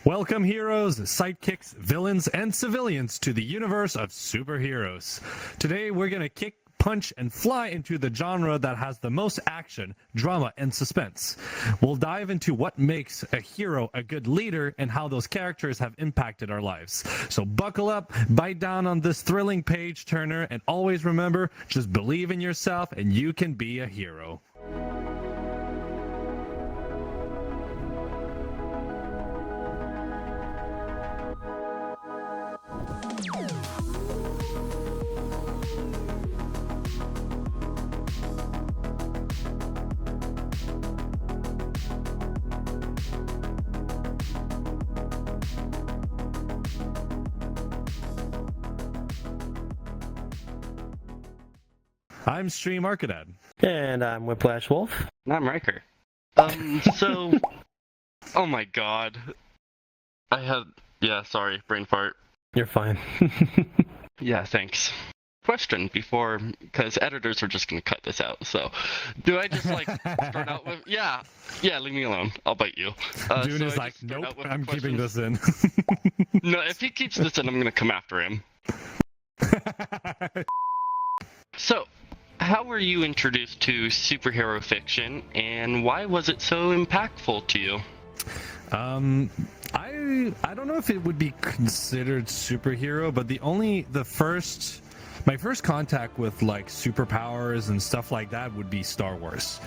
Welcome, heroes, sidekicks, villains, and civilians to the universe of superheroes. Today, we're going to kick, punch, and fly into the genre that has the most action, drama, and suspense. We'll dive into what makes a hero a good leader and how those characters have impacted our lives. So buckle up, bite down on this thrilling page turner, and always remember, just believe in yourself and you can be a hero. I'm Stream Arcanine. And I'm Whiplash Wolf. And I'm Ryker. Oh my god. Sorry, brain fart. You're fine. Yeah, thanks. Question before, because editors are just gonna cut this out, so do I just start out with, yeah, leave me alone, I'll bite you. Dude is like, nope, I'm keeping this in. No, if he keeps this in, I'm gonna come after him. So, how were you introduced to superhero fiction, and why was it so impactful to you? I don't know if it would be considered superhero, but my first contact with like superpowers and stuff like that would be Star Wars.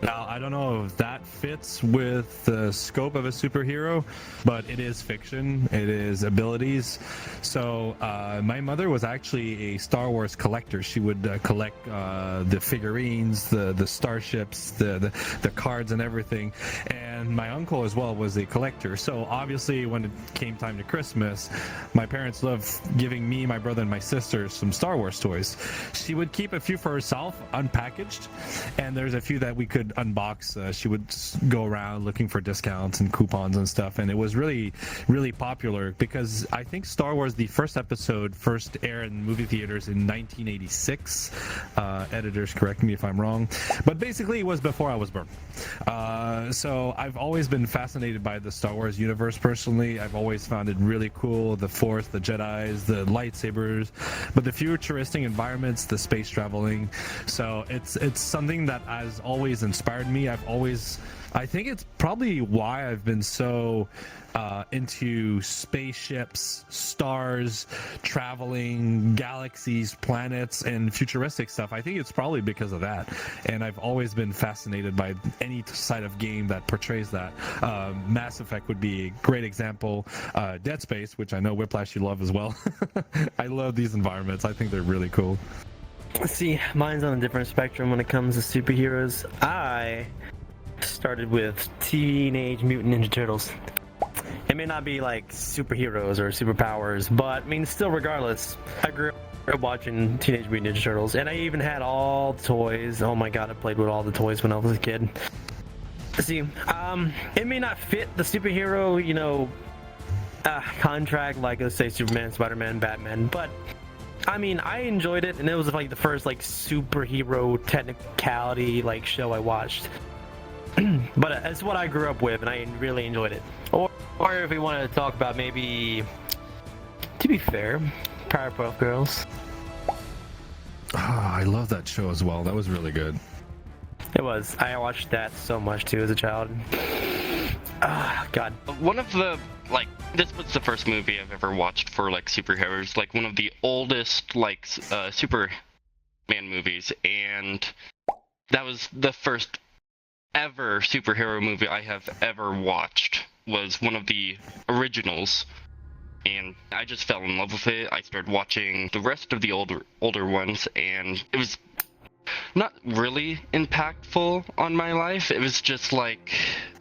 Now, I don't know if that fits with the scope of a superhero, but it is fiction. It is abilities. So my mother was actually a Star Wars collector. She would collect the figurines, the starships, the cards and everything. And my uncle as well was a collector. So obviously when it came time to Christmas, my parents loved giving me, my brother, and my sister some Star Wars toys. She would keep a few for herself, unpackaged, and there's a few that we could unbox. She would go around looking for discounts and coupons and stuff, and it was really popular because I think Star Wars, the first episode, first aired in movie theaters in 1986. Editors correct me if I'm wrong, but basically it was before I was born. So I've always been fascinated by the Star Wars universe personally. I've always found it really cool, the Force, the Jedis, the lightsabers, but the futuristic environments, the space traveling. So it's something that has always inspired me. I think it's probably why I've been so into spaceships, stars, traveling, galaxies, planets, and futuristic stuff. I think it's probably because of that. And I've always been fascinated by any side of game that portrays that. Mass Effect would be a great example. Dead Space, which I know Whiplash you love as well. I love these environments. I think they're really cool. See, mine's on a different spectrum when it comes to superheroes. I started with Teenage Mutant Ninja Turtles. It may not be like superheroes or superpowers, but I mean, still, regardless, I grew up watching Teenage Mutant Ninja Turtles, and I even had all the toys. Oh my god, I played with all the toys when I was a kid. See, it may not fit the superhero, contract, like, let's say Superman, Spider-Man, Batman, but I mean, I enjoyed it, and it was like the first like superhero technicality like show I watched. But it's what I grew up with, and I really enjoyed it. Or if we wanted to talk about, maybe, to be fair, Powerpuff Girls. I love that show as well. That was really good. It was. I watched that so much too as a child. God. One of the, this was the first movie I've ever watched for, superheroes, one of the oldest, Superman movies, and that was the first ever superhero movie I have ever watched, was one of the originals, and I just fell in love with it. I started watching the rest of the older ones, and it was not really impactful on my life. It was just how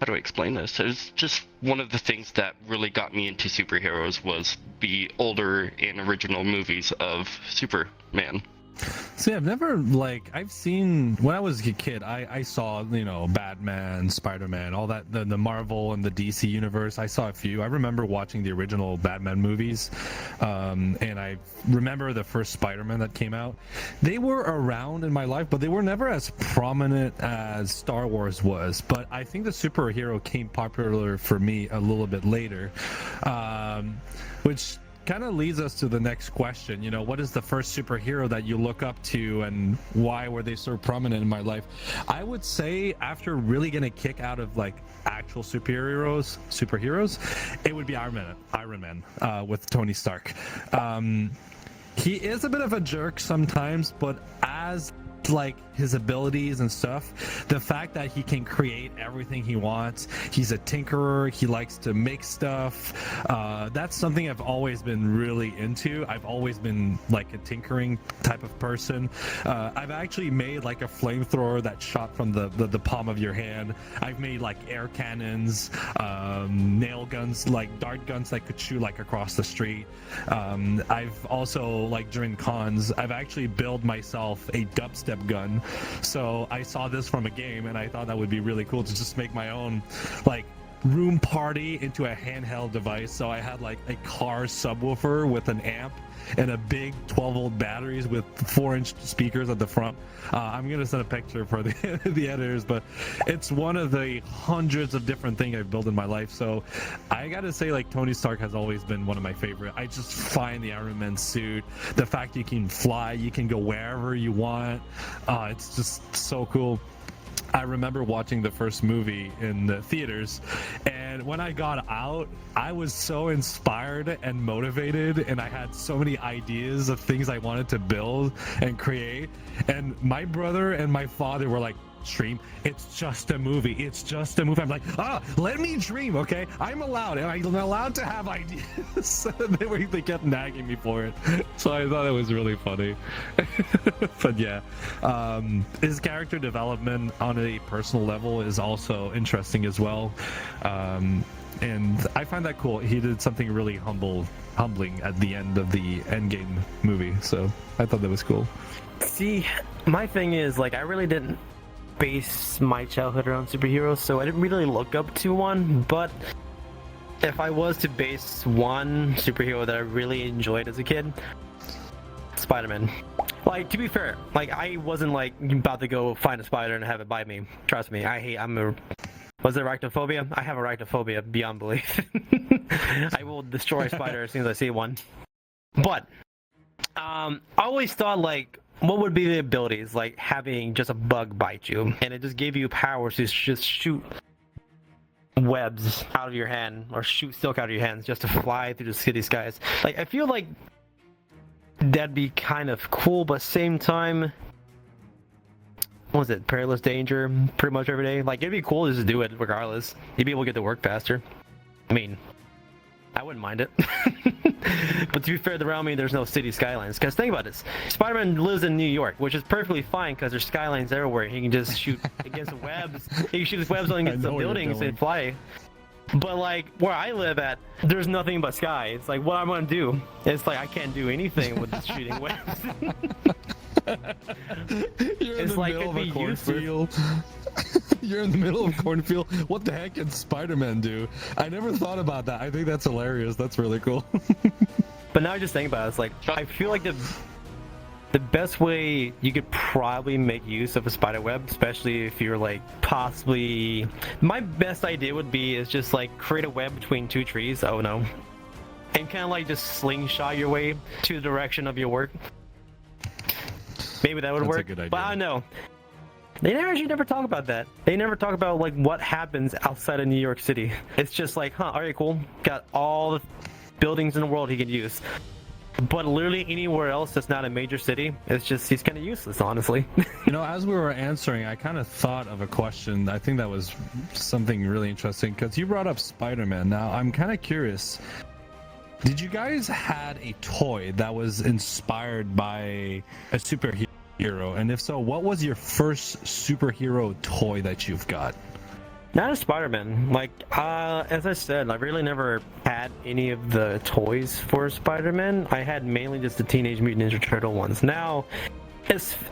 do I explain this? It was just one of the things that really got me into superheroes was the older and original movies of Superman. See, I've never I've seen when I was a kid. I saw Batman, Spider-Man, all that the Marvel and the DC universe. I saw a few. I remember watching the original Batman movies, and I remember the first Spider-Man that came out. They were around in my life, but they were never as prominent as Star Wars was. But I think the superhero came popular for me a little bit later, which kind of leads us to the next question. What is the first superhero that you look up to, and why were they so prominent in my life? I would say after really getting a kick out of actual superheroes, it would be Iron Man with Tony Stark. He is a bit of a jerk sometimes, but as his abilities and stuff, the fact that he can create everything he wants, he's a tinkerer, he likes to make stuff, that's something I've always been really into. I've always been a tinkering type of person. I've actually made a flamethrower that shot from the palm of your hand. I've made air cannons, nail guns, dart guns that could shoot across the street. I've also during cons, I've actually built myself a dubstep gun. So I saw this from a game, and I thought that would be really cool to just make my own room party into a handheld device. So I had a car subwoofer with an amp and a big 12-volt batteries with 4-inch speakers at the front. I'm gonna send a picture for the editors, but it's one of the hundreds of different things I've built in my life. So I gotta say, Tony Stark has always been one of my favorite. I just find the Iron Man suit, the fact you can fly, you can go wherever you want, it's just so cool. I remember watching the first movie in the theaters, and when I got out, I was so inspired and motivated, and I had so many ideas of things I wanted to build and create. And my brother and my father were like, "Stream, it's just a movie. It's just a movie." I'm like, let me dream, okay? I'm allowed. I'm allowed to have ideas. They kept nagging me for it. So I thought it was really funny. But yeah, his character development on a personal level is also interesting as well. And I find that cool. He did something really humbling at the end of the Endgame movie. So I thought that was cool. See, my thing is, I really didn't base my childhood around superheroes, so I didn't really look up to one. But if I was to base one superhero that I really enjoyed as a kid, Spider-Man. To be fair, I wasn't about to go find a spider and have it bite me. Trust me, was it arachnophobia? I have arachnophobia beyond belief. I will destroy a spider as soon as I see one. But I always thought what would be the abilities, having just a bug bite you, and it just gave you powers to just shoot webs out of your hand, or shoot silk out of your hands just to fly through the city skies. I feel like that'd be kind of cool, but same time, what was it, perilous danger pretty much every day. It'd be cool just to do it regardless. You'd be able to get to work faster. I mean, I wouldn't mind it. But to be fair, around me there's no city skylines. Because think about this, Spider-Man lives in New York, which is perfectly fine because there's skylines everywhere. He can just shoot against the webs. He can shoot his webs against the buildings and fly. But where I live at, there's nothing but sky. It's what I'm gonna do. It's I can't do anything with just shooting webs. You're in the middle of a cornfield. You're in the middle of a cornfield. What the heck can Spider-Man do? I never thought about that. I think that's hilarious. That's really cool. But now I just think about it, I feel like the best way you could probably make use of a spider web, especially if you're possibly, my best idea would be is just create a web between two trees. Oh no. And kind of just slingshot your way to the direction of your work. Maybe that would work. A good idea. But I don't know. They never talk about that. They never talk about what happens outside of New York City. It's just alright, cool. Got all the buildings in the world he can use. But literally anywhere else that's not a major city, he's kind of useless, honestly. As we were answering, I kind of thought of a question. I think that was something really interesting because you brought up Spider-Man. Now, I'm kind of curious. Did you guys had a toy that was inspired by a superhero? And if so, what was your first superhero toy that you've got? Not a Spider-Man. As I said, I really never had any of the toys for Spider-Man. I had mainly just the Teenage Mutant Ninja Turtle ones. Now,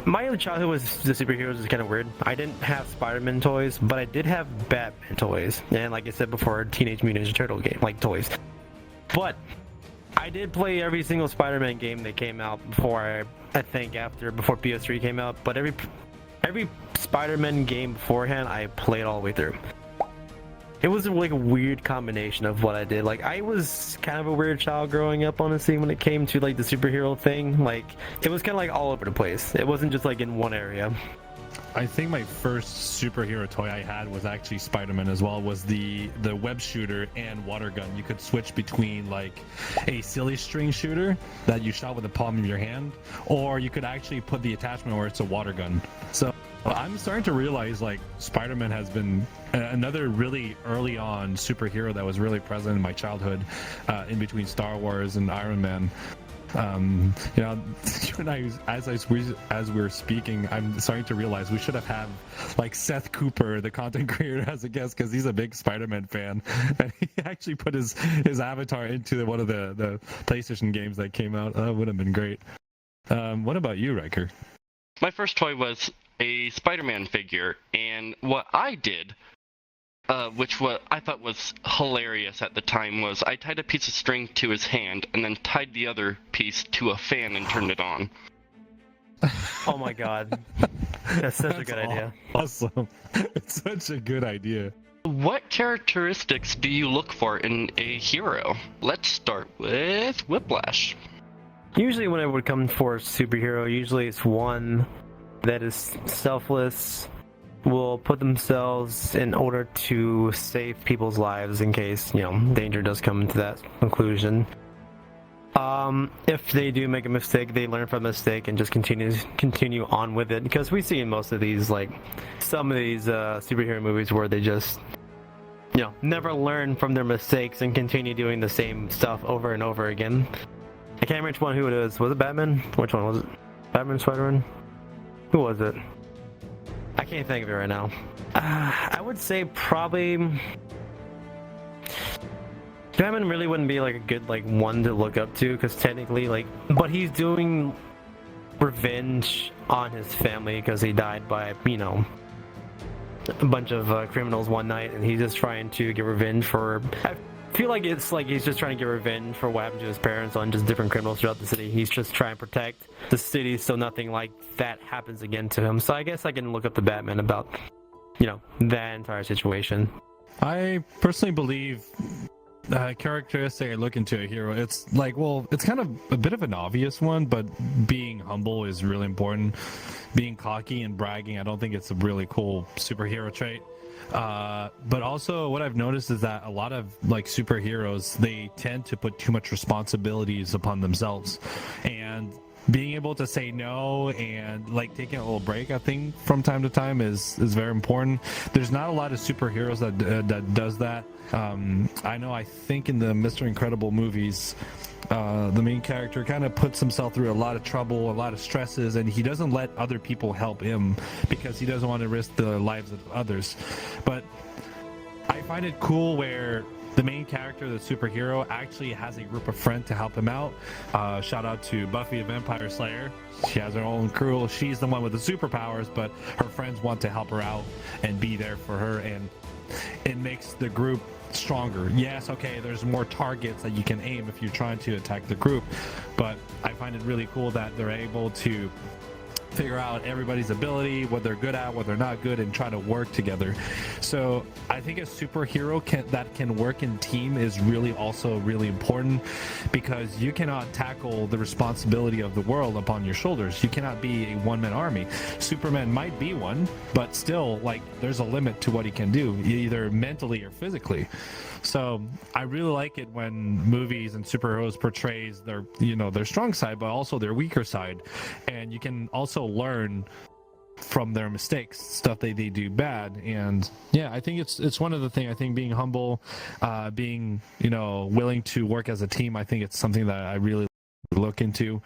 My childhood was the superheroes is kind of weird. I didn't have Spider-Man toys, but I did have Batman toys, and like I said before, Teenage Mutant Ninja Turtle game like toys. But I did play every single Spider-Man game that came out before before PS3 came out. But every Spider-Man game beforehand, I played all the way through. It was like a weird combination of what I did. Like, I was kind of a weird child growing up, honestly, when it came to like the superhero thing. Like, it was kind of like all over the place. It wasn't just like in one area. I think my first superhero toy I had was actually Spider-Man as well. Was the web shooter and water gun. You could switch between like a silly string shooter that you shot with the palm of your hand, or you could actually put the attachment where it's a water gun. So I'm starting to realize like Spider-Man has been another really early on superhero that was really present in my childhood, in between Star Wars and Iron Man. You know, as we were speaking, I'm starting to realize we should have had like Seth Cooper, the content creator, as a guest, because he's a big Spider-Man fan, and he actually put his avatar into one of the PlayStation games that came out. That would have been great. What about you, Ryker? My first toy was a Spider-Man figure, and what I did, what I thought was hilarious at the time, was I tied a piece of string to his hand and then tied the other piece to a fan and turned it on. Oh my god. That's such a good idea. Awesome. It's such a good idea. What characteristics do you look for in a hero? Let's start with Whiplash. Usually when it would come for a superhero, usually it's one that is selfless, will put themselves in order to save people's lives in case, you know, danger does come to that conclusion. If they do make a mistake, they learn from the mistake and just continue on with it, because we see in most of these, like, some of these superhero movies where they just, you know, never learn from their mistakes and continue doing the same stuff over and over again. I can't remember who it is. Was it Batman? Which one was it? Batman, Spider-Man? Who was it? I can't think of it right now. I would say probably Batman really wouldn't be like a good like one to look up to, because technically like, but he's doing revenge on his family because he died by, you know, a bunch of criminals one night, and he's just trying to get revenge for. I feel like it's like he's just trying to get revenge for what happened to his parents on just different criminals throughout the city. He's just trying to protect the city so nothing like that happens again to him. So I guess I can look up the Batman about, you know, that entire situation. I personally believe characteristic I look into a hero, it's like, well, it's kind of a bit of an obvious one, but being humble is really important. Being cocky and bragging, I don't think it's a really cool superhero trait. But also what I've noticed is that a lot of like superheroes, they tend to put too much responsibilities upon themselves, and being able to say no and like taking a little break, I think from time to time is very important. There's not a lot of superheroes that does that. I think in the Mr. Incredible movies, the main character kind of puts himself through a lot of trouble, a lot of stresses, and he doesn't let other people help him because he doesn't want to risk the lives of others. But I find it cool where the main character, the superhero, actually has a group of friends to help him out. Shout out to Buffy the Vampire Slayer. She has her own crew. She's the one with the superpowers, but her friends want to help her out and be there for her, and it makes the group stronger. Yes, okay, there's more targets that you can aim if you're trying to attack the group, but I find it really cool that they're able to figure out everybody's ability, what they're good at, what they're not good, and try to work together. So I think a superhero that can work in team is really also really important, because you cannot tackle the responsibility of the world upon your shoulders. You cannot be a one-man army. Superman might be one, but still, like, there's a limit to what he can do, either mentally or physically. So I really like it when movies and superheroes portrays their, you know, their strong side, but also their weaker side, and you can also learn from their mistakes, stuff they do bad. And yeah, I think it's one of the things. I think being humble, being, you know, willing to work as a team, I think it's something that I really look into.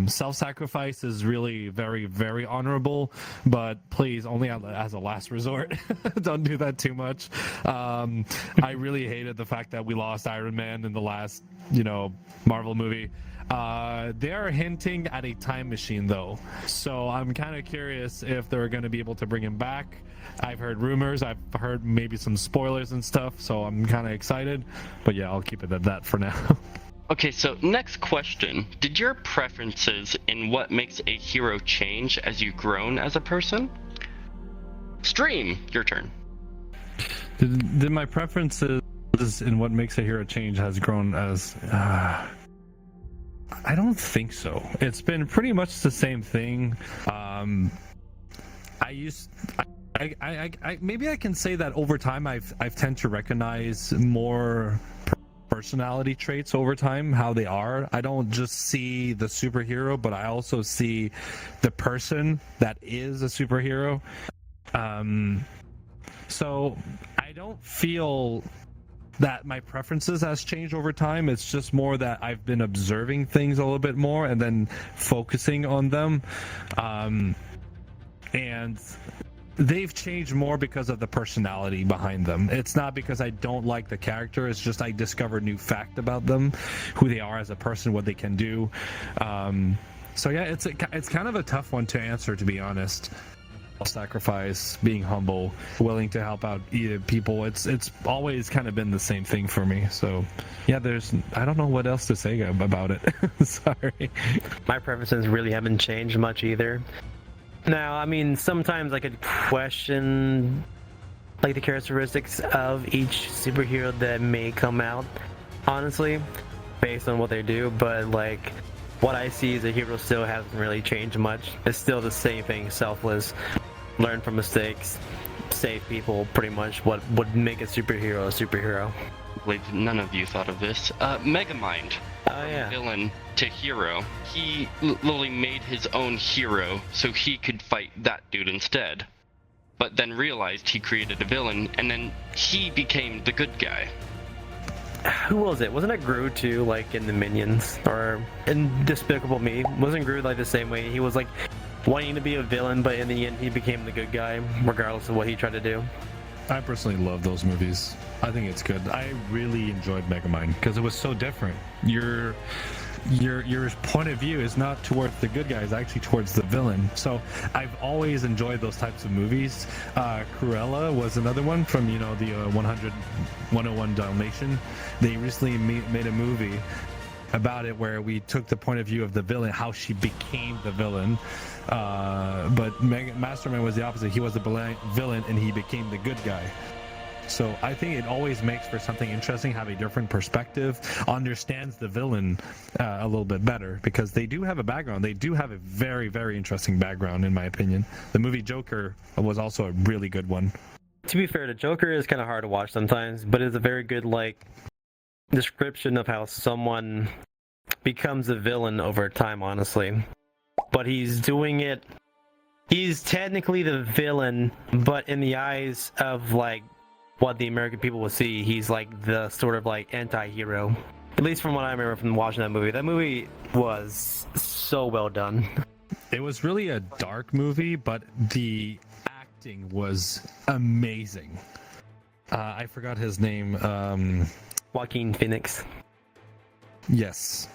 Self-sacrifice is really very, very honorable, but please only as a last resort. Don't do that too much. I really hated the fact that we lost Iron Man in the last, Marvel movie. They are hinting at a time machine though, so I'm kind of curious if they're going to be able to bring him back. I've heard rumors, I've heard maybe some spoilers and stuff, so I'm kind of excited, but yeah, I'll keep it at that for now. Okay, so next question. Did your preferences in what makes a hero change as you've grown as a person? Stream, your turn. Did my preferences in what makes a hero change has grown as... I don't think so. It's been pretty much the same thing. Maybe I can say that over time I've tend to recognize more personality traits over time, how they are. I don't just see the superhero, but I also see the person that is a superhero. So I don't feel that my preferences has changed over time. It's just more that I've been observing things a little bit more and then focusing on them. And they've changed more because of the personality behind them. It's not because I don't like the character. It's just I discover new fact about them, who they are as a person, what they can do. So yeah, it's kind of a tough one to answer, to be honest. Sacrifice, being humble, willing to help out people. It's always kind of been the same thing for me. So yeah, I don't know what else to say about it. Sorry. My preferences really haven't changed much either. Now, I mean, sometimes I could question like the characteristics of each superhero that may come out, honestly, based on what they do, but like what I see as a hero still hasn't really changed much. It's still the same thing: selfless, learn from mistakes, save people. Pretty much what would make a superhero a superhero. I believe none of you thought of this. Megamind. Oh yeah. Villain to hero. He literally made his own hero so he could fight that dude instead. But then realized he created a villain, and then he became the good guy. Who was it? Wasn't it Groot too, like in the Minions or in Despicable Me? Wasn't Groot like the same way? He was like wanting to be a villain, but in the end he became the good guy, regardless of what he tried to do. I personally love those movies. I think it's good. I really enjoyed Megamind because it was so different. Your point of view is not towards the good guys, actually towards the villain. So I've always enjoyed those types of movies. Cruella was another one from the 101 Dalmatian. They recently made a movie about it where we took the point of view of the villain, how she became the villain. But Mastermind was the opposite. He was the villain and he became the good guy. So I think it always makes for something interesting, have a different perspective, understands the villain a little bit better, because they do have a background. They do have a very, very interesting background, in my opinion. The movie Joker was also a really good one. To be fair, the Joker is kind of hard to watch sometimes, but it's a very good description of how someone becomes a villain over time, honestly. But he's technically the villain, but in the eyes of what the American people will see, he's the sort of anti-hero. At least from what I remember from watching that movie. That movie was so well done. It was really a dark movie, but the acting was amazing. I forgot his name. Joaquin Phoenix. Yes.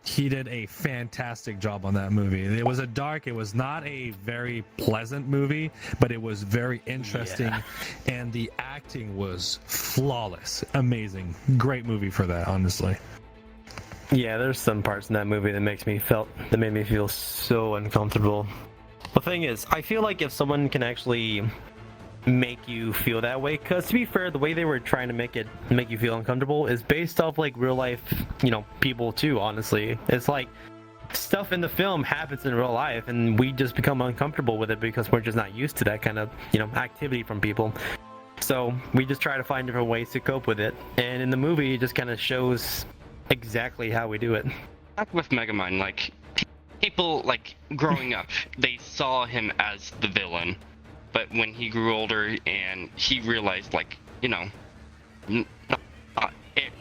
He did a fantastic job on that movie. It was it was not a very pleasant movie, but it was very interesting, and the acting was flawless. Amazing. Great movie for that, honestly. Yeah, there's some parts in that movie that made me feel so uncomfortable. The thing is, I feel like if someone can actually make you feel that way, because to be fair, the way they were trying to make you feel uncomfortable is based off real life people too, honestly. It's stuff in the film happens in real life and we just become uncomfortable with it because we're just not used to that kind of activity from people. So we just try to find different ways to cope with it, and in the movie it just kind of shows exactly how we do it. Back with Megamind, people growing up, they saw him as the villain. But when he grew older and he realized,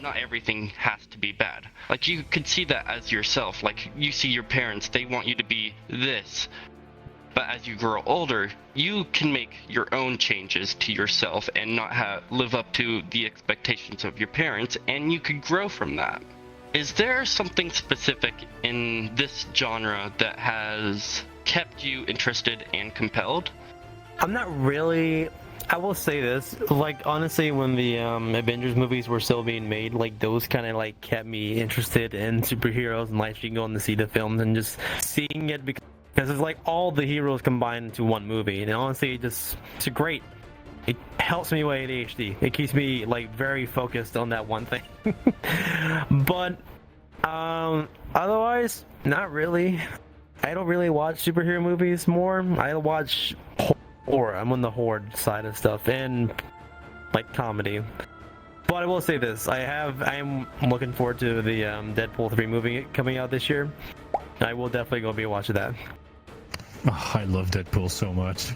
not everything has to be bad. Like, you could see that as yourself. Like, you see your parents, they want you to be this. But as you grow older, you can make your own changes to yourself and not live up to the expectations of your parents, and you could grow from that. Is there something specific in this genre that has kept you interested and compelled? I'm not really. I will say this, like, honestly, when the Avengers movies were still being made, like, those kind of, like, kept me interested in superheroes and, like, going to see the films and just seeing it because it's, like, all the heroes combined into one movie, and honestly, it's great. It helps me with ADHD. It keeps me, like, very focused on that one thing. But, otherwise, not really. I don't really watch superhero movies more. I watch horror. I'm on the horror side of stuff and like comedy. But I will say this: I'm looking forward to the Deadpool 3 movie coming out this year. I will definitely go be watching that. Oh, I love Deadpool so much.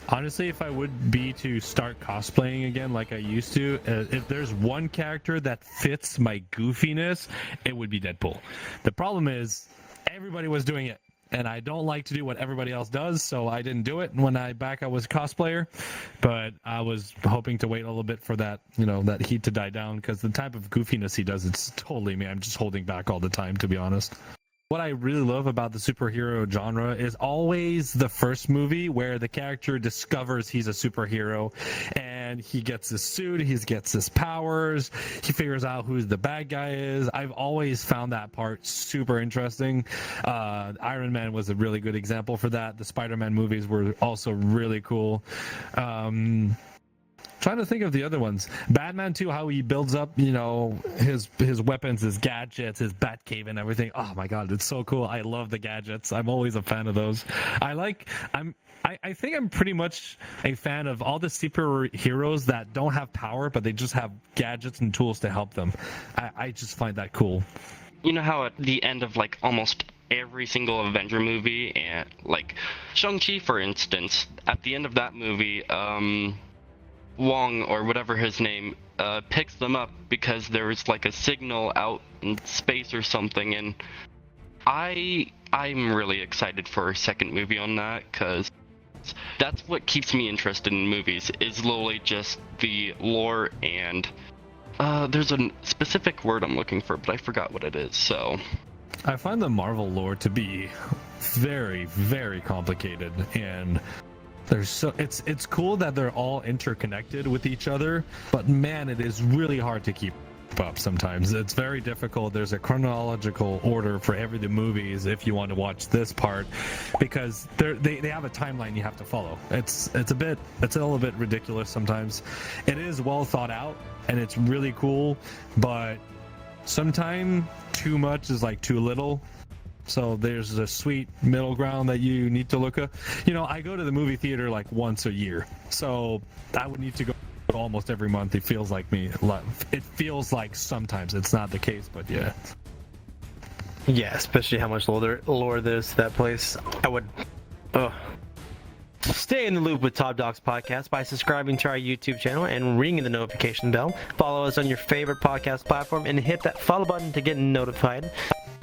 Honestly, if I would be to start cosplaying again like I used to, if there's one character that fits my goofiness, it would be Deadpool. The problem is everybody was doing it, and I don't like to do what everybody else does, so I didn't do it when I was a cosplayer. But I was hoping to wait a little bit for that, that heat to die down, because the type of goofiness he does, it's totally me. I'm just holding back all the time, to be honest. What I really love about the superhero genre is always the first movie where the character discovers he's a superhero and he gets his suit, he gets his powers, he figures out who the bad guy is. I've always found that part super interesting. Iron Man was a really good example for that. The Spider-Man movies were also really cool. Trying to think of the other ones. Batman too, how he builds up, his weapons, his gadgets, his Batcave and everything. Oh my god, it's so cool. I love the gadgets. I'm always a fan of those. I think I'm pretty much a fan of all the superheroes that don't have power, but they just have gadgets and tools to help them. I just find that cool. You know how at the end of like almost every single Avenger movie, and like Shang-Chi for instance, at the end of that movie, Wong or whatever his name picks them up because there was like a signal out in space or something, and I'm really excited for a second movie on that, because that's what keeps me interested in movies, is literally just the lore, and there's a specific word I'm looking for, but I forgot what it is. So I find the Marvel lore to be very, very complicated, and it's cool that they're all interconnected with each other, but man, it is really hard to keep up sometimes. It's very difficult. There's a chronological order for every the movies if you want to watch this part, because they have a timeline you have to follow. It's a little bit ridiculous sometimes. It is well thought out and it's really cool, but sometimes too much is like too little. So there's a sweet middle ground that you need to look at. I go to the movie theater like once a year, so I would need to go almost every month. It feels like sometimes it's not the case, but yeah. Yeah, especially how much lore there's to that place. I would stay in the loop with Top Dogs Podcast by subscribing to our YouTube channel and ringing the notification bell. Follow us on your favorite podcast platform and hit that follow button to get notified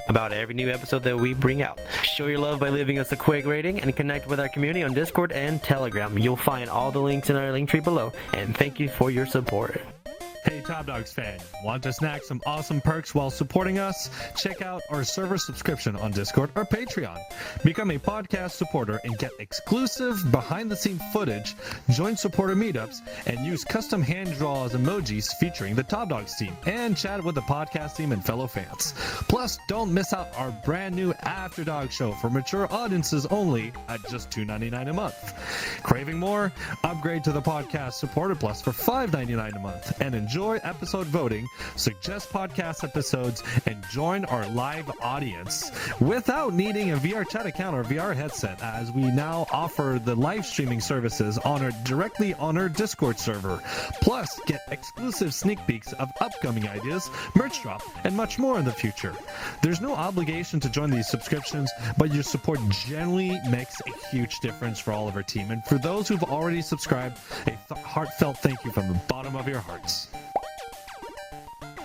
about every new episode that we bring out. Show your love by leaving us a quick rating and connect with our community on Discord and Telegram. You'll find all the links in our link tree below, and thank you for your support. Hey Top Dogs fan, want to snack some awesome perks while supporting us? Check out our server subscription on Discord or Patreon. Become a podcast supporter and get exclusive behind-the-scenes footage, join supporter meetups, and use custom hand-draws emojis featuring the Top Dogs team, and chat with the podcast team and fellow fans. Plus, don't miss out our brand new After Dog show for mature audiences only at just $2.99 a month. Craving more? Upgrade to the podcast supporter plus for $5.99 a month and enjoy enjoy episode voting, suggest podcast episodes, and join our live audience without needing a VRchat account or VR headset, as we now offer the live streaming services directly on our Discord server. Plus, get exclusive sneak peeks of upcoming ideas, merch drop, and much more in the future. There's no obligation to join these subscriptions, but your support generally makes a huge difference for all of our team. And for those who've already subscribed, a heartfelt thank you from the bottom of your hearts.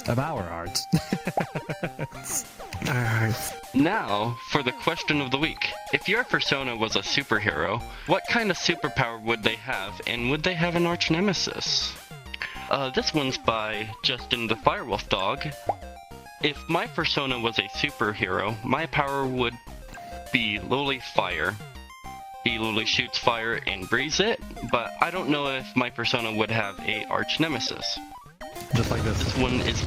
Of our hearts. Our hearts. Now, for the question of the week. If your persona was a superhero, what kind of superpower would they have, and would they have an arch nemesis? This one's by Justin the Firewolf Dog. If my persona was a superhero, my power would be literally fire. He literally shoots fire and breathes it, but I don't know if my persona would have a arch nemesis. Just like this. This one is...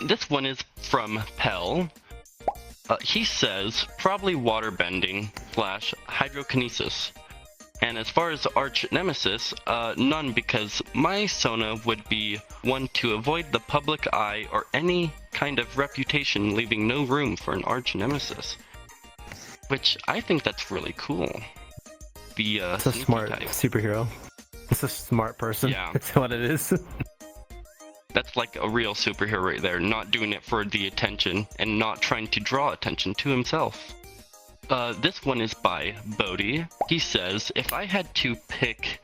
this one is from Pell. He says, probably waterbending / hydrokinesis. And as far as arch nemesis, none, because my Sona would be one to avoid the public eye or any kind of reputation, leaving no room for an arch nemesis. Which I think that's really cool. It's a smart type. superhero. It's a smart person. Yeah. That's what it is. That's like a real superhero right there, not doing it for the attention and not trying to draw attention to himself. This one is by Bodhi. He says, if I had to pick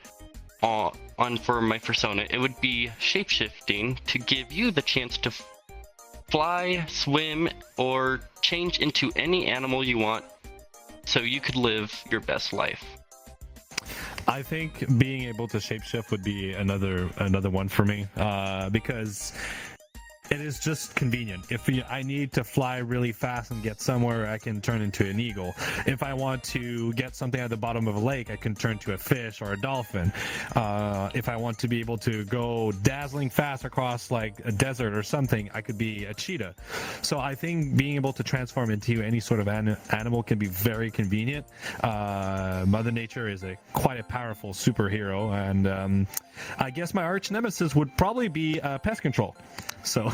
on for my persona, it would be shapeshifting to give you the chance to fly, swim, or change into any animal you want so you could live your best life. I think being able to shapeshift would be another one for me, because it is just convenient. If I need to fly really fast and get somewhere, I can turn into an eagle. If I want to get something at the bottom of a lake, I can turn to a fish or a dolphin. If I want to be able to go dazzling fast across like a desert or something, I could be a cheetah. So I think being able to transform into any sort of animal can be very convenient. Mother Nature is quite a powerful superhero, and I guess my arch nemesis would probably be pest control. So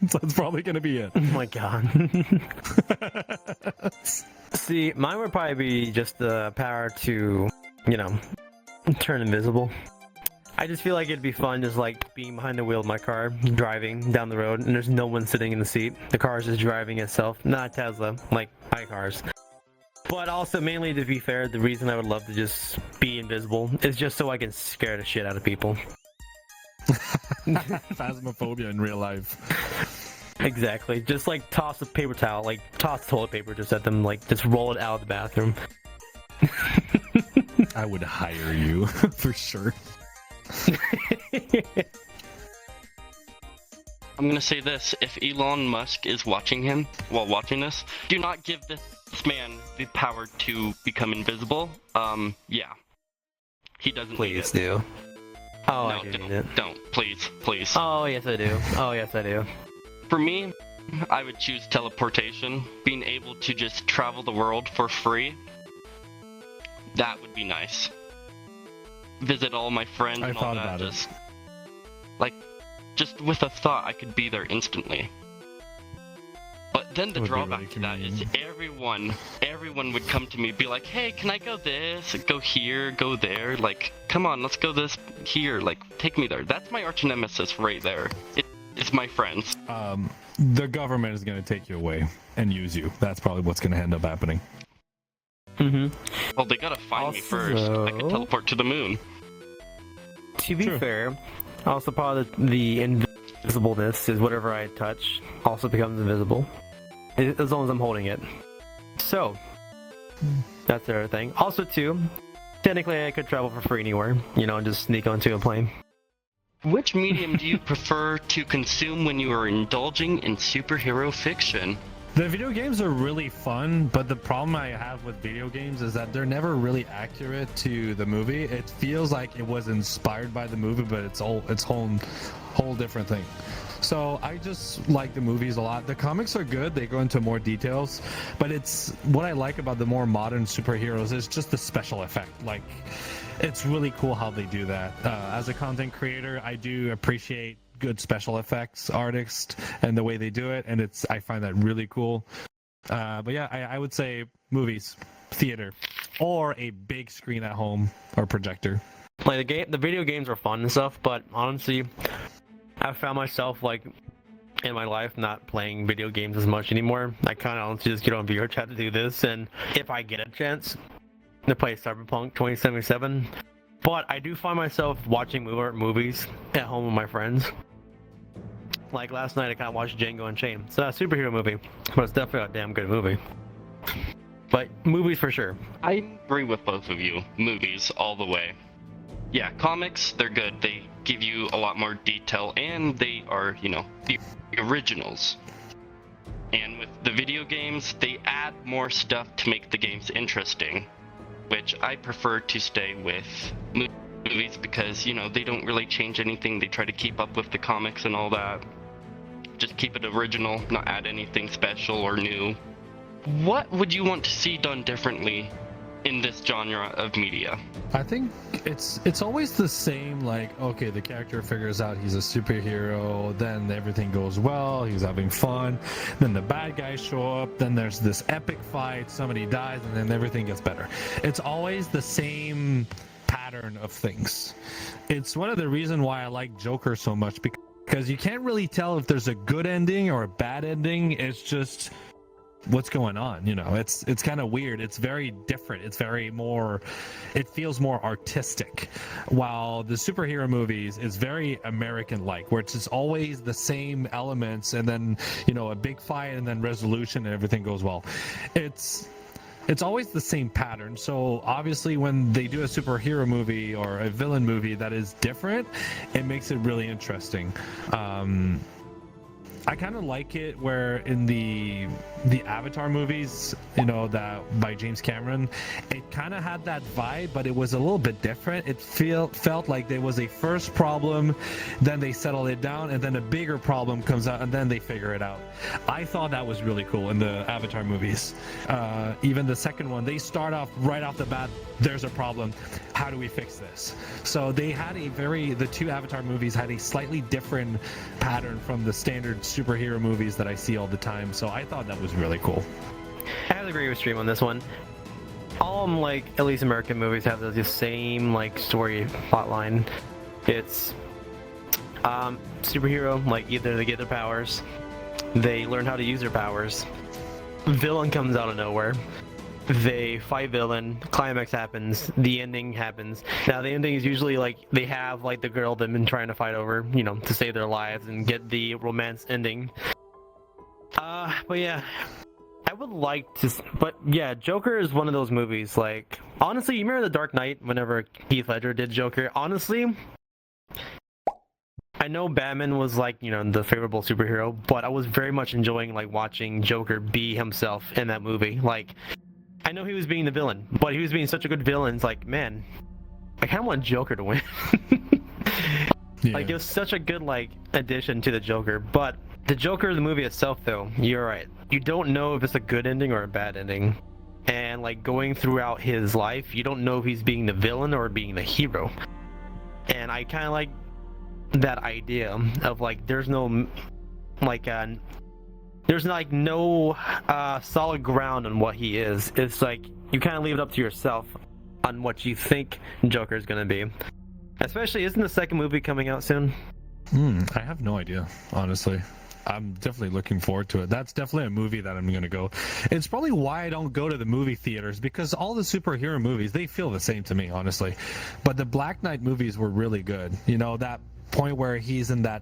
that's probably going to be it. Oh my god. See, mine would probably be just the power to, turn invisible. I just feel like it'd be fun just like being behind the wheel of my car, driving down the road, and there's no one sitting in the seat. The car is just driving itself. Not Tesla, like my cars. But also, mainly to be fair, the reason I would love to just be invisible is just so I can scare the shit out of people. Phasmophobia in real life. Exactly. Just like toss a paper towel, like toss toilet paper just at them, like just roll it out of the bathroom. I would hire you for sure. I'm gonna say this, if Elon Musk is watching him while watching this, do not give this man the power to become invisible. Yeah. He doesn't Please need it. do. Oh, No, I do don't, need it. don't, please. Oh, yes I do. Oh, yes I do. For me, I would choose teleportation. Being able to just travel the world for free. That would be nice. Visit all my friends I and all thought that. about it. Just with a thought, I could be there instantly. But then the That would be drawback really to that is convenient. everyone would come to me, be like, hey, can I go this, go here, go there? Like, come on, let's go this here. Like, take me there. That's my arch nemesis right there. It's my friends. The government is going to take you away and use you. That's probably what's going to end up happening. Mm-hmm. Well, they gotta find me first. I could teleport to the moon. To be True. fair, also part of the invisibleness is whatever I touch also becomes invisible. As long as I'm holding it. So, that's the other thing. Also, too, technically I could travel for free anywhere, and just sneak onto a plane. Which medium do you prefer to consume when you are indulging in superhero fiction? The video games are really fun, but the problem I have with video games is that they're never really accurate to the movie. It feels like it was inspired by the movie, but it's whole different thing. So I just like the movies a lot. The comics are good, they go into more details, but it's what I like about the more modern superheroes is just the special effect. Like it's really cool how they do that. As a content creator, I do appreciate good special effects artists and the way they do it, and I find that really cool. But yeah, I would say movies, theater, or a big screen at home or projector. Like the video games are fun and stuff, but honestly, I've found myself like in my life not playing video games as much anymore. I kind of honestly just get on VRChat to do this, and if I get a chance to play Cyberpunk 2077, but I do find myself watching movies at home with my friends. Like last night, I kind of watched Django Unchained. It's not a superhero movie, but it's definitely a damn good movie. But movies for sure. I agree with both of you. Movies all the way. Yeah, comics, they're good. They give you a lot more detail, and they are, you know, the originals. And with the video games, they add more stuff to make the games interesting, which I prefer to stay with movies because, you know, they don't really change anything. They try to keep up with the comics and all that. Just keep it original, not add anything special or new. What would you want to see done differently in this genre of media? I think it's always the same, like, okay, the character figures out he's a superhero, then everything goes well, he's having fun, then the bad guys show up, then there's this epic fight, somebody dies, and then everything gets better. It's always the same pattern of things. It's one of the reasons why I like Joker so much, because you can't really tell if there's a good ending or a bad ending. It's just what's going on, you know. It's kind of weird. It's very different. It feels more artistic, while the superhero movies is very American like, where it's just always the same elements, and then, you know, a big fight and then resolution and everything goes well. It's always the same pattern. So obviously when they do a superhero movie or a villain movie that is different, it makes it really interesting. I kind of like it where in the Avatar movies, you know, that by James Cameron, it kind of had that vibe, but it was a little bit different. It felt like there was a first problem, then they settle it down, and then a bigger problem comes out, and then they figure it out. I thought that was really cool in the Avatar movies. Even the second one, they start off right off the bat, there's a problem, how do we fix this? So they had the two Avatar movies had a slightly different pattern from the standard superhero movies that I see all the time. So I thought that was really cool. I have to agree with Stream on this one. All like at least American movies have the same like story plotline. It's superhero, like either they get their powers, they learn how to use their powers, villain comes out of nowhere, they fight villain, climax happens, the ending happens. Now the ending is usually like they have like the girl they've been trying to fight over, you know, to save their lives and get the romance ending. But yeah, I would like to, but yeah, Joker is one of those movies, like, honestly, you remember The Dark Knight whenever Heath Ledger did Joker? Honestly, I know Batman was like, you know, the favorable superhero, but I was very much enjoying like watching Joker be himself in that movie. Like, I know he was being the villain, but he was being such a good villain. It's like, man, I kind of want Joker to win. Yeah. Like, it was such a good like addition to the Joker. But the Joker, the movie itself, though, you're right. You don't know if it's a good ending or a bad ending. And like going throughout his life, you don't know if he's being the villain or being the hero. And I kind of like that idea of like there's no like there's like no solid ground on what he is. It's like you kind of leave it up to yourself on what you think Joker is going to be. Especially, isn't the second movie coming out soon? I have no idea, honestly. I'm definitely looking forward to it. That's definitely a movie that I'm going to go. It's probably why I don't go to the movie theaters, because all the superhero movies, they feel the same to me, honestly. But the Black Knight movies were really good. You know, that point where he's in that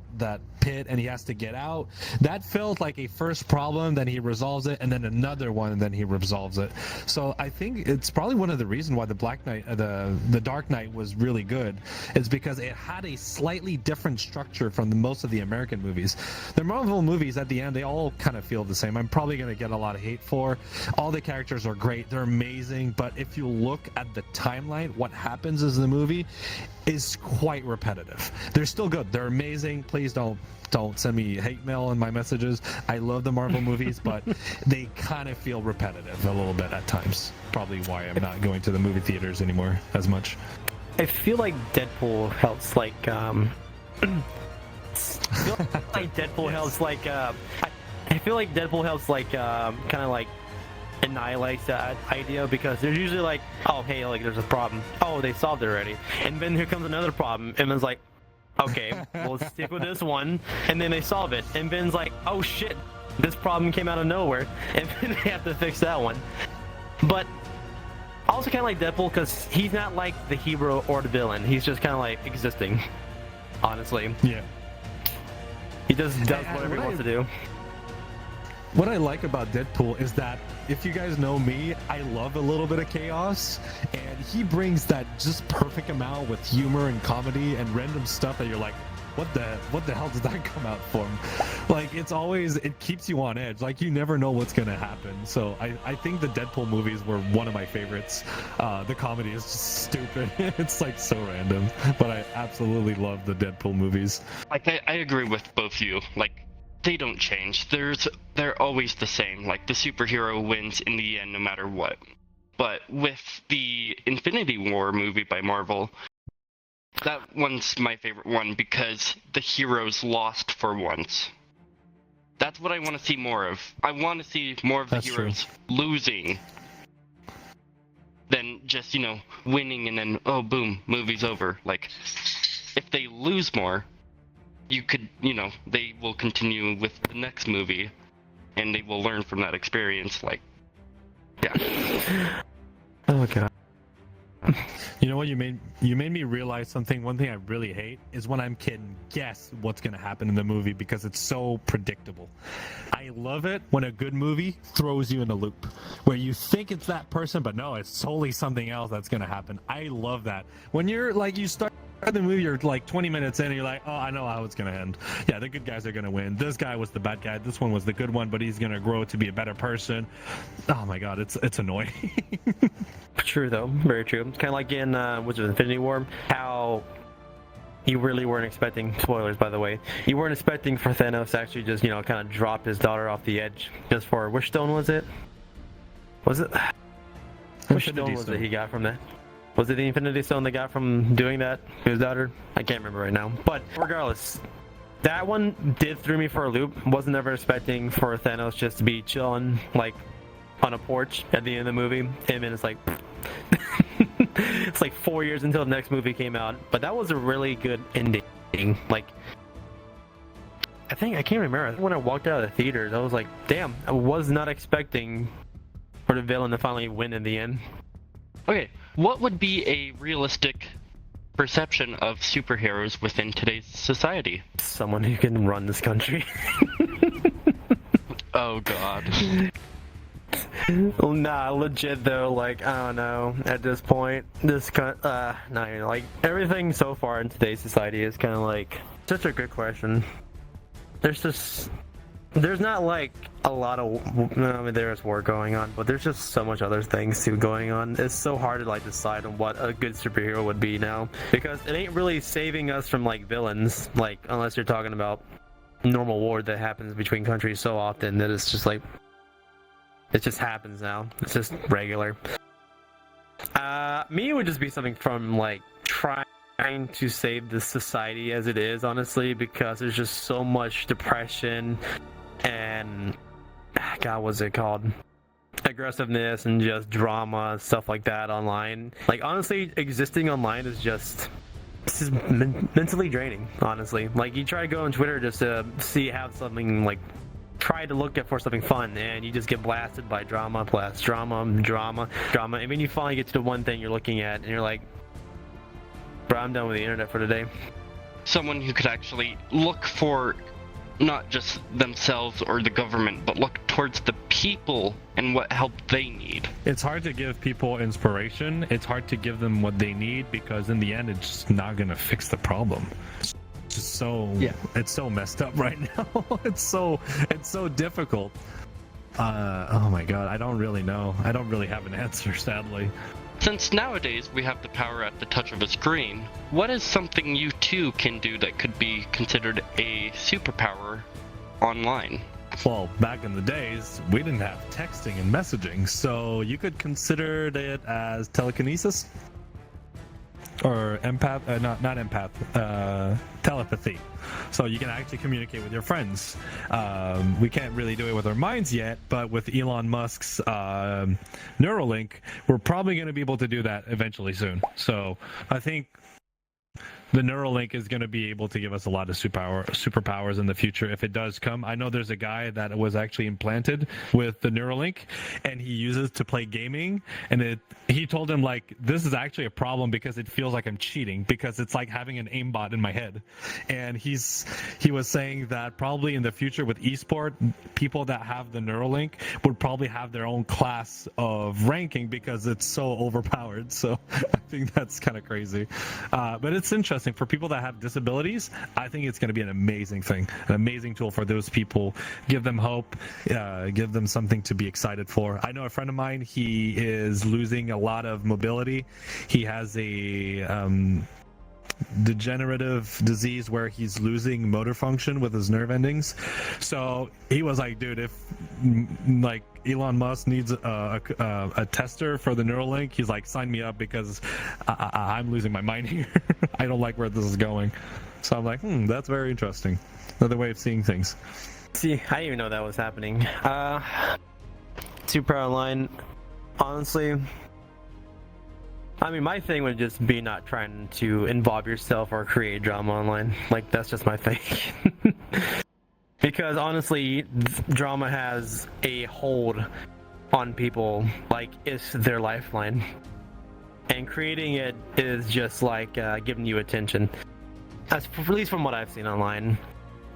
pit and he has to get out, that felt like a first problem, then he resolves it, and then another one, and then he resolves it. So I think it's probably one of the reasons why the Black Knight, the Dark Knight was really good, is because it had a slightly different structure from most of the American movies. The Marvel movies at the end, they all kind of feel the same. I'm probably going to get a lot of hate for. All the characters are great, they're amazing, but if you look at the timeline, what happens in the movie is quite repetitive. They're still good, they're amazing. Please don't send me hate mail in my messages. I love the Marvel movies, but they kind of feel repetitive a little bit at times. Probably why I'm not going to the movie theaters anymore as much. I feel like Deadpool helps like I feel like Deadpool helps like kind of like annihilates that idea, because they're usually like, oh hey, like there's a problem, oh they solved it already, and then here comes another problem, and Ben's like, okay, we'll stick with this one, and then they solve it, and Ben's like, oh shit, this problem came out of nowhere, and then they have to fix that one. But I also kind of like Deadpool because he's not like the hero or the villain, he's just kind of like existing, honestly. Yeah. He just does whatever he wants to do. What I like about Deadpool is that, if you guys know me, I love a little bit of chaos, and he brings that just perfect amount with humor and comedy and random stuff that you're like, what the hell did that come out from? Like, it keeps you on edge. Like, you never know what's gonna happen. So I think the Deadpool movies were one of my favorites. The comedy is just stupid. It's like so random, but I absolutely love the Deadpool movies. Like, I agree with both you. Like, they don't change. They're always the same. Like, the superhero wins in the end no matter what. But with the Infinity War movie by Marvel, that one's my favorite one because the heroes lost for once. That's what I want to see more of. I want to see more of the heroes losing than just, winning and then, oh boom, movie's over. Like, if they lose more, you could, they will continue with the next movie, and they will learn from that experience. Like, yeah. Oh god. You know what, you made me realize something. One thing I really hate is when I can guess what's gonna happen in the movie because it's so predictable. I love it when a good movie throws you in a loop where you think it's that person, but no, it's totally something else that's gonna happen. I love that. When you're like, you start the movie, you're like 20 minutes in and you're like, oh, I know how it's gonna end. Yeah, the good guys are gonna win. This guy was the bad guy, this one was the good one, but he's gonna grow to be a better person. Oh my god, it's annoying. True though, very true. It's kind of like in Infinity War, how you really weren't expecting, spoilers by the way, you weren't expecting for Thanos to actually just, kind of drop his daughter off the edge just for, which stone was it? Which stone was it he got from that? Was it the Infinity Stone they got from doing that to his daughter? I can't remember right now. But regardless, that one did throw me for a loop. Wasn't ever expecting for Thanos just to be chilling, like, on a porch at the end of the movie. And then it's like, it's like 4 years until the next movie came out. But that was a really good ending. Like, I can't remember. I think when I walked out of the theaters, I was like, damn, I was not expecting for the villain to finally win in the end. Okay, what would be a realistic perception of superheroes within today's society? Someone who can run this country. Oh god. Nah, legit though, like, I don't know, at this point, like, everything so far in today's society is kind of like, such a good question. There's not like a lot of, I mean, there's war going on, but there's just so much other things too going on. It's so hard to like decide on what a good superhero would be now, because it ain't really saving us from like villains, like, unless you're talking about normal war that happens between countries so often that it's just like, it just happens now. It's just regular. Me, it would just be something from like trying to save the society as it is, honestly, because there's just so much depression and, god, what's it called? Aggressiveness and just drama and stuff like that online. Like, honestly, existing online is just, this is mentally draining, honestly. Like, you try to go on Twitter just to have something, like, try to look for something fun, and you just get blasted by drama, and then you finally get to the one thing you're looking at, and you're like, bro, I'm done with the internet for today. Someone who could actually look for not just themselves or the government, but look towards the people and what help they need. It's hard to give people inspiration. It's hard to give them what they need, because in the end, it's just not gonna fix the problem. It's just so, it's so messed up right now. It's so difficult. Oh my god, I don't really know. I don't really have an answer, sadly. Since nowadays we have the power at the touch of a screen, what is something you too can do that could be considered a superpower online? Well, back in the days, we didn't have texting and messaging, so you could consider it as telekinesis. or empath, not empath, telepathy. So you can actually communicate with your friends. We can't really do it with our minds yet, but with Elon Musk's Neuralink, we're probably going to be able to do that eventually soon. So I think the Neuralink is going to be able to give us a lot of superpowers in the future if it does come. I know there's a guy that was actually implanted with the Neuralink, and he uses to play gaming. And he told him, like, this is actually a problem because it feels like I'm cheating because it's like having an aimbot in my head. And he was saying that probably in the future with esport, people that have the Neuralink would probably have their own class of ranking because it's so overpowered. So I think that's kind of crazy. But it's interesting. For people that have disabilities, I think it's going to be an amazing thing, an amazing tool for those people. Give them hope, give them something to be excited for. I know a friend of mine, he is losing a lot of mobility. He has a degenerative disease where he's losing motor function with his nerve endings. So he was like, dude, if like Elon Musk needs a tester for the Neuralink, he's like, sign me up because I'm losing my mind here. I don't like where this is going. So I'm like, that's very interesting. Another way of seeing things. See, I didn't even know that was happening. Super online, honestly, I mean, my thing would just be not trying to involve yourself or create drama online. Like, that's just my thing. Because honestly, drama has a hold on people, like it's their lifeline. And creating it is just like giving you attention. At least from what I've seen online.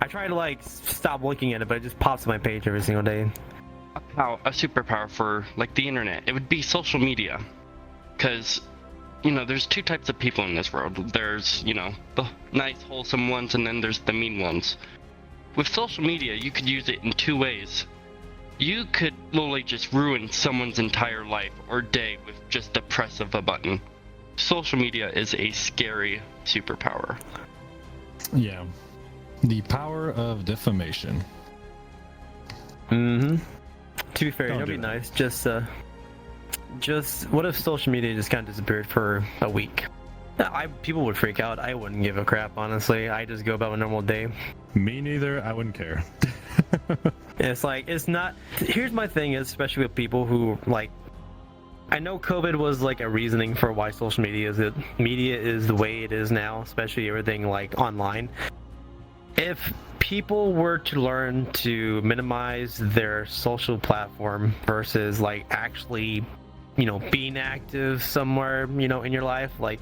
I try to like stop looking at it, but it just pops on my page every single day. How a superpower for like the internet, it would be social media. Because, you know, there's two types of people in this world. There's, you know, the nice, wholesome ones, and then there's the mean ones. With social media, you could use it in two ways. You could literally just ruin someone's entire life or day with just the press of a button. Social media is a scary superpower. Yeah. The power of defamation. Mm-hmm. To be fair, Don't it'd do be that. nice. Just what if social media just kind of disappeared for a week? People would freak out. I wouldn't give a crap, honestly. I just go about my normal day. Me neither. I wouldn't care. It's like, it's not. Here's my thing, is especially with people who like. I know COVID was like a reasoning for why social media is the way it is now, especially everything like online. If people were to learn to minimize their social platform versus like actually, you know, being active somewhere, you know, in your life, like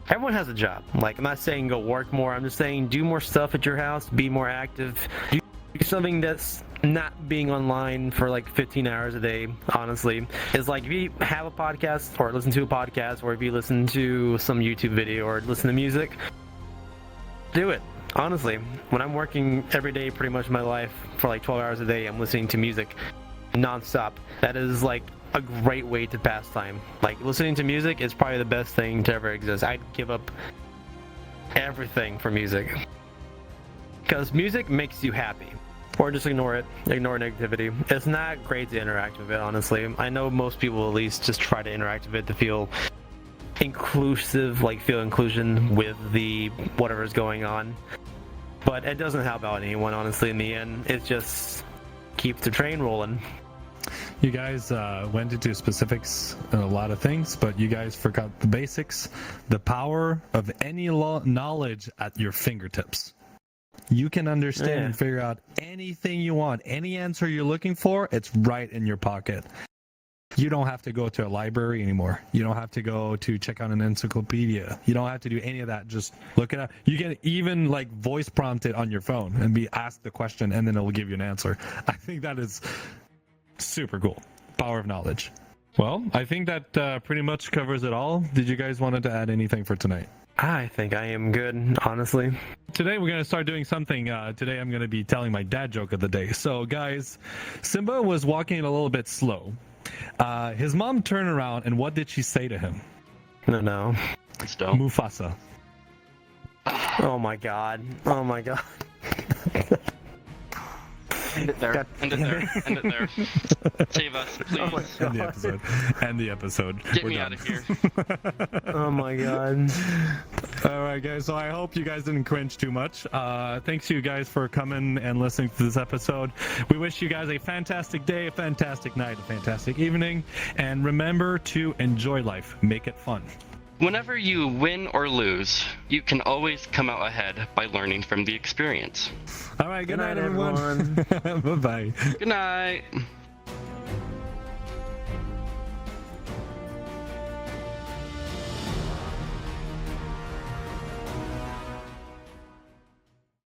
everyone has a job. Like, I'm not saying go work more. I'm just saying do more stuff at your house, be more active, do something that's not being online for like 15 hours a day. Honestly, is like if you have a podcast or listen to a podcast, or if you listen to some YouTube video or listen to music, do it. Honestly, when I'm working every day, pretty much my life for like 12 hours a day, I'm listening to music non-stop. That is like a great way to pass time. Like, listening to music is probably the best thing to ever exist. I'd give up everything for music, because music makes you happy. Or just ignore it. Ignore negativity. It's not great to interact with it, honestly. I know most people at least just try to interact with it to feel inclusive, like feel inclusion with the whatever's going on. But it doesn't help out anyone, honestly, in the end. It just keeps the train rolling. You guys went into specifics in a lot of things, but you guys forgot the basics. The power of any knowledge at your fingertips. You can understand and figure out anything you want. Any answer you're looking for, it's right in your pocket. You don't have to go to a library anymore. You don't have to go to check out an encyclopedia. You don't have to do any of that. Just look it up. You can even like voice prompt it on your phone and be asked the question, and then it will give you an answer. I think that is super cool. Power of knowledge. Well, I think that pretty much covers it all. Did you guys want to add anything for tonight? I think I am good, honestly. Today we're going to start doing something. Today I'm going to be telling my dad joke of the day. So guys, Simba was walking a little bit slow. His mom turned around, and what did she say to him? No. Mufasa. Oh my god. Oh my god. End it there. God End it damn there. it. End it there. Save us, Oh my please. End the God. episode. End the episode. Get We're me done. out of here. Oh my god. All right, guys. So I hope you guys didn't cringe too much. Thanks to you guys for coming and listening to this episode. We wish you guys a fantastic day, a fantastic night, a fantastic evening, and remember to enjoy life. Make it fun. Whenever you win or lose, you can always come out ahead by learning from the experience. All right. Good night, everyone. everyone. Bye-bye. Good night.